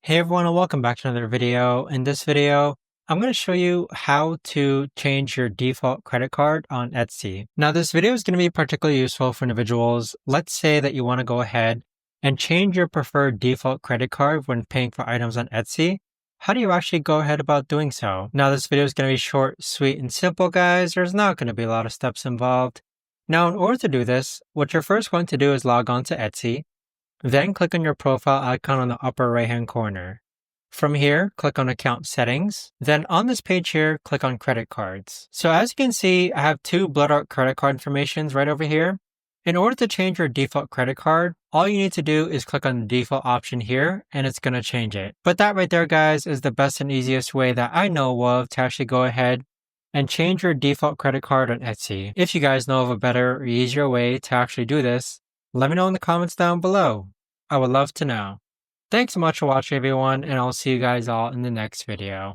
Hey everyone and welcome back to another video. In this video, I'm going to show you how to change your default credit card on Etsy. Now this video is going to be particularly useful for individuals. Let's say that you want to go ahead and change your preferred default credit card when paying for items on Etsy. How do you actually go ahead about doing so? Now this video is going to be short, sweet, and simple, guys. There's not going to be a lot of steps involved. Now in order to do this, what you're first going to do is log on to Etsy. Then click on your profile icon on the upper right hand corner. From here, click on Account Settings. Then on this page here, click on Credit Cards. So as you can see, I have two BloodArt credit card informations right over here. In order to change your default credit card, all you need to do is click on the default option here and it's going to change it. But that right there, guys, is the best and easiest way that I know of to actually go ahead and change your default credit card on Etsy. If you guys know of a better or easier way to actually do this, let me know in the comments down below. I would love to know. Thanks so much for watching, everyone, and I'll see you guys all in the next video.